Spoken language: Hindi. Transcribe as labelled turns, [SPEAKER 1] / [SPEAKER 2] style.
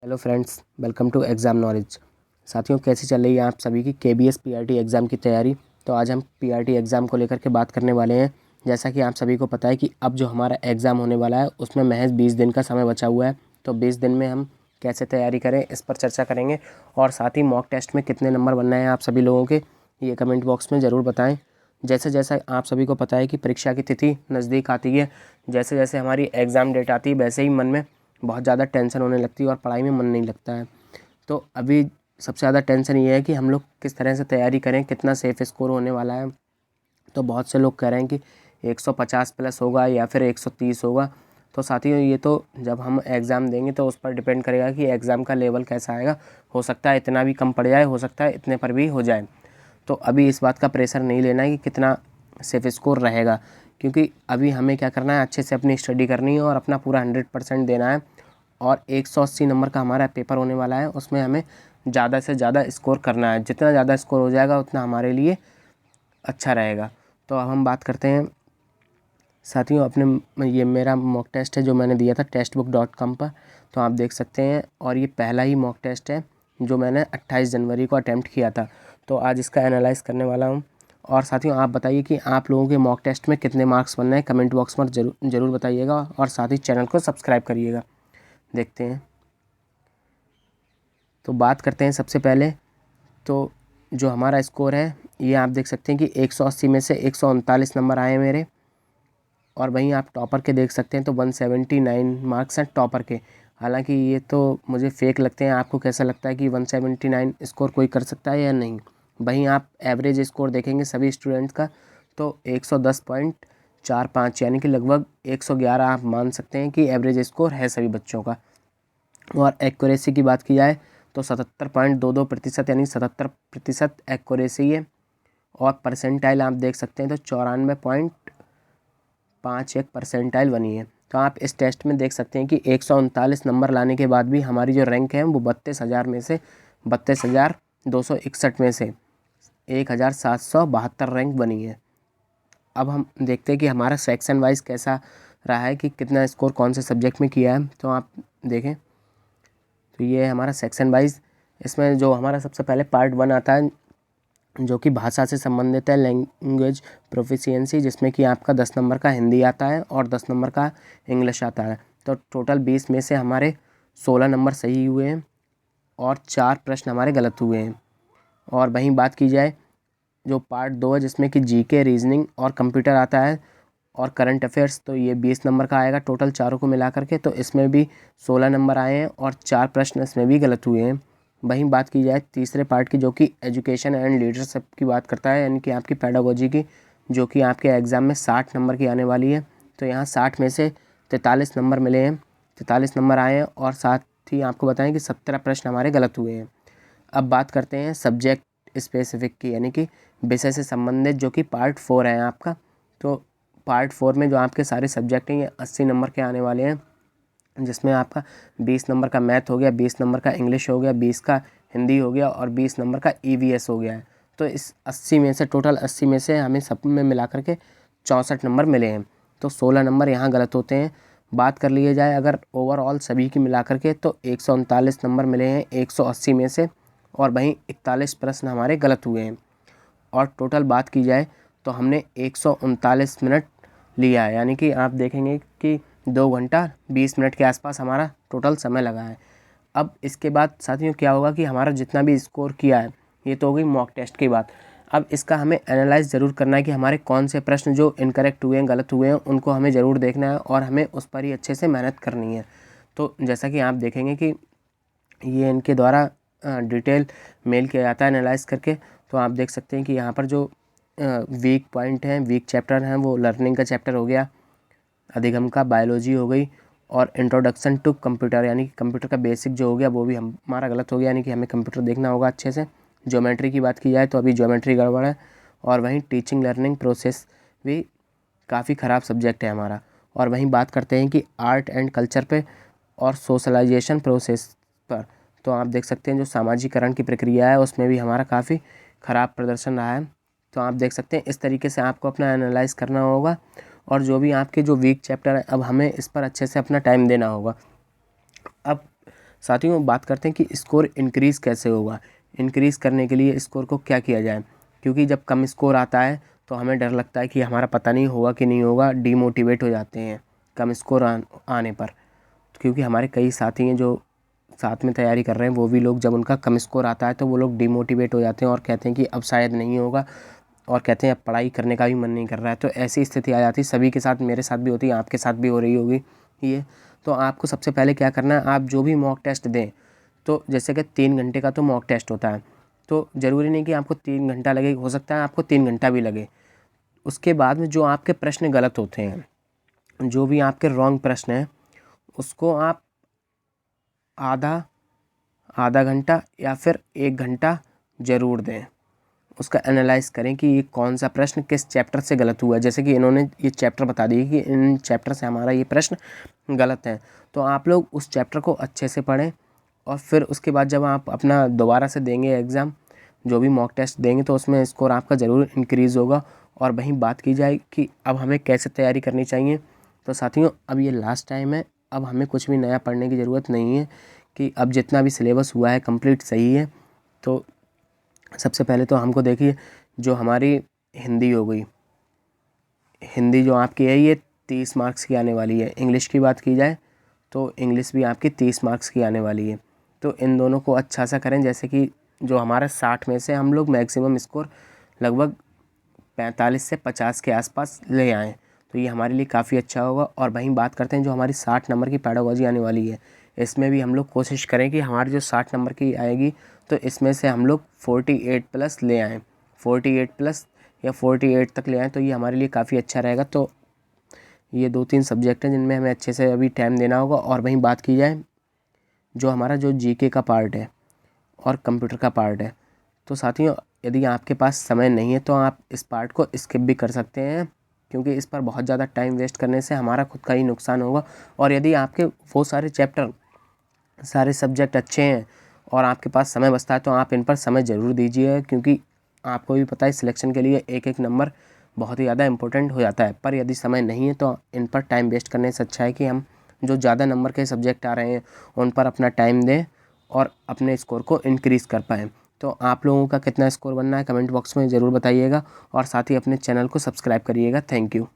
[SPEAKER 1] Hello friends, welcome to exam knowledge. साथियों, कैसी चल रही है आप सभी की केबीएस पीआरटी एग्ज़ाम की तैयारी। तो आज हम पीआरटी एग्ज़ाम को लेकर के बात करने वाले हैं। जैसा कि आप सभी को पता है कि अब जो हमारा एग्ज़ाम होने वाला है उसमें महज 20 दिन का समय बचा हुआ है। तो 20 दिन में हम कैसे तैयारी करें, इस पर चर्चा करेंगे। और साथ ही मॉक टेस्ट में कितने नंबर बनना है आप सभी लोगों के, ये कमेंट बॉक्स में ज़रूर बताएँ। जैसे जैसा आप सभी को पता है कि परीक्षा की तिथि नज़दीक आती है, जैसे जैसे हमारी एग्ज़ाम डेट आती है वैसे ही मन में बहुत ज़्यादा टेंशन होने लगती है और पढ़ाई में मन नहीं लगता है। तो अभी सबसे ज़्यादा टेंशन ये है कि हम लोग किस तरह से तैयारी करें, कितना सेफ स्कोर होने वाला है। तो बहुत से लोग कह रहे हैं कि 150 प्लस होगा या फिर 130 होगा। तो साथियों, ये तो जब हम एग्ज़ाम देंगे तो उस पर डिपेंड करेगा कि एग्ज़ाम का लेवल कैसा आएगा। हो सकता है इतना भी कम पड़ जाए, हो सकता है इतने पर भी हो जाए। तो अभी इस बात का प्रेशर नहीं लेना है कि कितना सेफ स्कोर रहेगा, क्योंकि अभी हमें क्या करना है, अच्छे से अपनी स्टडी करनी है और अपना पूरा 100% देना है। और 180 नंबर का हमारा पेपर होने वाला है, उसमें हमें ज़्यादा से ज़्यादा स्कोर करना है। जितना ज़्यादा स्कोर हो जाएगा उतना हमारे लिए अच्छा रहेगा। तो अब हम बात करते हैं साथियों अपने, ये मेरा मॉक टेस्ट है जो मैंने दिया था textbook.com पर। तो आप देख सकते हैं, और ये पहला ही मॉक टेस्ट है जो मैंने 28 जनवरी को अटैम्प्ट किया था। तो आज इसका एनालाइज़ करने वाला हूँ। और साथियों, आप बताइए कि आप लोगों के मॉक टेस्ट में कितने मार्क्स बनना है, कमेंट बॉक्स में ज़रूर बताइएगा। और साथ ही चैनल को सब्सक्राइब करिएगा। देखते हैं, तो बात करते हैं सबसे पहले। तो जो हमारा स्कोर है, ये आप देख सकते हैं कि 180 में से 139 नंबर आए मेरे। और वहीं आप टॉपर के देख सकते हैं तो 179 मार्क्स हैं टॉपर के। हालांकि ये तो मुझे फेक लगते हैं। आपको कैसा लगता है कि 179 स्कोर कोई कर सकता है या नहीं? वहीं आप एवरेज स्कोर देखेंगे सभी स्टूडेंट्स का तो 110.45, यानी कि लगभग 111 आप मान सकते हैं कि एवरेज स्कोर है सभी बच्चों का। और एक्यूरेसी की बात की जाए तो 77.22%, यानी 77% एक्यूरेसी है। और परसेंटाइल आप देख सकते हैं तो 94.51 परसेंटाइल बनी है। तो आप इस टेस्ट में देख सकते हैं कि 139 नंबर लाने के बाद भी हमारी जो रैंक है वो 32,000 में से 32,261 में से 1,772 रैंक बनी है। अब हम देखते हैं कि हमारा सेक्शन वाइज कैसा रहा है, कि कितना स्कोर कौन से सब्जेक्ट में किया है। तो आप देखें तो ये है हमारा सेक्शन वाइज। इसमें जो हमारा सबसे पहले पार्ट 1 आता है जो कि भाषा से संबंधित है, लैंग्वेज प्रोफिशिएंसी, जिसमें कि आपका 10 नंबर का हिंदी आता है और 10 नंबर का इंग्लिश आता है। तो टोटल 20 में से हमारे 16 नंबर सही हुए हैं और 4 प्रश्न हमारे गलत हुए हैं। और वहीं बात की जाए जो पार्ट 2 है, जिसमें कि जीके, रीजनिंग और कंप्यूटर आता है और करंट अफेयर्स, तो ये 20 नंबर का आएगा टोटल चारों को मिला करके। तो इसमें भी 16 नंबर आए हैं और 4 प्रश्न इसमें भी गलत हुए हैं। वहीं बात की जाए तीसरे पार्ट की, जो कि एजुकेशन एंड लीडरशिप की बात करता है, यानी कि आपकी पेडागोजी की, जो कि आपके एग्ज़ाम में 60 नंबर की आने वाली है। तो यहाँ 60 में से 43 नंबर मिले हैं, 43 नंबर आए हैं। और साथ ही आपको बताएं कि 17 प्रश्न हमारे गलत हुए हैं। अब बात करते हैं सब्जेक्ट स्पेसिफिक की, यानी कि विषय से संबंधित, जो कि पार्ट 4 है आपका। तो पार्ट 4 में जो आपके सारे सब्जेक्ट हैं ये 80 नंबर के आने वाले हैं, जिसमें आपका 20 नंबर का मैथ हो गया, 20 नंबर का इंग्लिश हो गया, 20 का हिंदी हो गया और 20 नंबर का ईवीएस हो गया है। तो इस 80 में से, टोटल 80 में से हमें सब में मिला करके 64 नंबर मिले हैं। तो 16 नंबर यहाँ गलत होते हैं। बात कर लिए जाए अगर ओवरऑल सभी की मिला करके, तो 139 नंबर मिले हैं 180 में से, और वहीं 41 प्रश्न हमारे गलत हुए हैं। और टोटल बात की जाए तो हमने 139 मिनट लिया है, यानी कि आप देखेंगे कि 2 घंटा 20 मिनट के आसपास हमारा टोटल समय लगा है। अब इसके बाद साथियों क्या होगा कि हमारा जितना भी स्कोर किया है, ये तो हो गई मॉक टेस्ट की बात। अब इसका हमें एनालाइज ज़रूर करना है कि हमारे कौन से प्रश्न जो इनकरेक्ट हुए हैं, गलत हुए हैं, उनको हमें ज़रूर देखना है और हमें उस पर ही अच्छे से मेहनत करनी है। तो जैसा कि आप देखेंगे कि ये इनके द्वारा डिटेल मेल किया जाता है एनालाइज करके। तो आप देख सकते हैं कि यहाँ पर जो वीक पॉइंट हैं, वीक चैप्टर हैं, वो लर्निंग का चैप्टर हो गया, अधिगम का बायोलॉजी हो गई, और इंट्रोडक्शन टू कंप्यूटर, यानी कि कंप्यूटर का बेसिक जो हो गया वो भी हमारा गलत हो गया, यानी कि हमें कंप्यूटर देखना होगा अच्छे से। ज्योमेट्री की बात की जाए तो अभी ज्योमेट्री गड़बड़ है। और वहीं टीचिंग लर्निंग प्रोसेस भी काफ़ी ख़राब सब्जेक्ट है हमारा। और वहीं बात करते हैं कि आर्ट एंड कल्चर पे और सोशलाइजेशन प्रोसेस पर, तो आप देख सकते हैं जो सामाजिकरण की प्रक्रिया है उसमें भी हमारा काफ़ी ख़राब प्रदर्शन रहा है। तो आप देख सकते हैं इस तरीके से आपको अपना एनालाइज करना होगा। और जो भी आपके जो वीक चैप्टर है, अब हमें इस पर अच्छे से अपना टाइम देना होगा। अब साथियों बात करते हैं कि स्कोर इंक्रीज़ कैसे होगा। इंक्रीज़ करने के लिए स्कोर को क्या किया जाए, क्योंकि जब कम स्कोर आता है तो हमें डर लगता है कि हमारा पता नहीं होगा कि नहीं होगा, डीमोटिवेट हो जाते हैं कम स्कोर आने पर। क्योंकि हमारे कई साथी हैं जो साथ में तैयारी कर रहे हैं, वो भी लोग जब उनका कम स्कोर आता है तो वो लोग डिमोटिवेट हो जाते हैं और कहते हैं कि अब शायद नहीं होगा, और कहते हैं अब पढ़ाई करने का भी मन नहीं कर रहा है। तो ऐसी स्थिति आ जाती है सभी के साथ, मेरे साथ भी होती है, आपके साथ भी हो रही होगी ये। तो आपको सबसे पहले क्या करना है, आप जो भी मॉक टेस्ट दें, तो जैसे कि 3 घंटे का तो मॉक टेस्ट होता है, तो ज़रूरी नहीं कि आपको 3 घंटा लगे, हो सकता है आपको 3 घंटा भी लगे। उसके बाद में जो आपके प्रश्न गलत होते हैं, जो भी आपके रॉन्ग प्रश्न हैं, उसको आप आधा घंटा या फिर 1 घंटा ज़रूर दें। उसका एनालाइज़ करें कि ये कौन सा प्रश्न किस चैप्टर से गलत हुआ है। जैसे कि इन्होंने ये चैप्टर बता दिए कि इन चैप्टर से हमारा ये प्रश्न गलत है, तो आप लोग उस चैप्टर को अच्छे से पढ़ें, और फिर उसके बाद जब आप अपना दोबारा से देंगे एग्ज़ाम, जो भी मॉक टेस्ट देंगे, तो उसमें स्कोर आपका ज़रूर इंक्रीज़ होगा। और वहीं बात की जाए कि अब हमें कैसे तैयारी करनी चाहिए, तो साथियों अब ये लास्ट टाइम है, अब हमें कुछ भी नया पढ़ने की ज़रूरत नहीं है, कि अब जितना भी सिलेबस हुआ है कंप्लीट सही है। तो सबसे पहले तो हमको देखिए, जो हमारी हिंदी हो गई, हिंदी जो आपकी है ये 30 मार्क्स की आने वाली है। इंग्लिश की बात की जाए तो इंग्लिश भी आपकी 30 मार्क्स की आने वाली है। तो इन दोनों को अच्छा सा करें, जैसे कि जो हमारा 60 में से हम लोग मैक्सिमम स्कोर लगभग 45 से 50 के आसपास ले आएँ, तो ये हमारे लिए काफ़ी अच्छा होगा। और वहीं बात करते हैं जो हमारी 60 नंबर की पेडागोजी आने वाली है, इसमें भी हम लोग कोशिश करें कि हमारी जो 60 नंबर की आएगी, तो इसमें से हम लोग 48 प्लस ले आएँ, 48 प्लस या 48 तक ले आएँ, तो ये हमारे लिए काफ़ी अच्छा रहेगा। तो ये 2-3 सब्जेक्ट हैं जिनमें हमें अच्छे से अभी टाइम देना होगा। और वहीं बात की जाए जो हमारा जो जीके का पार्ट है और कंप्यूटर का पार्ट है, तो साथियों यदि आपके पास समय नहीं है तो आप इस पार्ट को स्किप भी कर सकते हैं, क्योंकि इस पर बहुत ज़्यादा टाइम वेस्ट करने से हमारा खुद का ही नुकसान होगा। और यदि आपके वो सारे चैप्टर, सारे सब्जेक्ट अच्छे हैं और आपके पास समय बचता है, तो आप इन पर समय ज़रूर दीजिए, क्योंकि आपको भी पता है सिलेक्शन के लिए एक एक नंबर बहुत ही ज़्यादा इम्पोर्टेंट हो जाता है। पर यदि समय नहीं है तो इन पर टाइम वेस्ट करने से अच्छा है कि हम जो ज़्यादा नंबर के सब्जेक्ट आ रहे हैं उन पर अपना टाइम दें और अपने स्कोर को इंक्रीज़ कर पाएँ। तो आप लोगों का कितना स्कोर बनना है कमेंट बॉक्स में ज़रूर बताइएगा, और साथ ही अपने चैनल को सब्सक्राइब करिएगा। Thank you.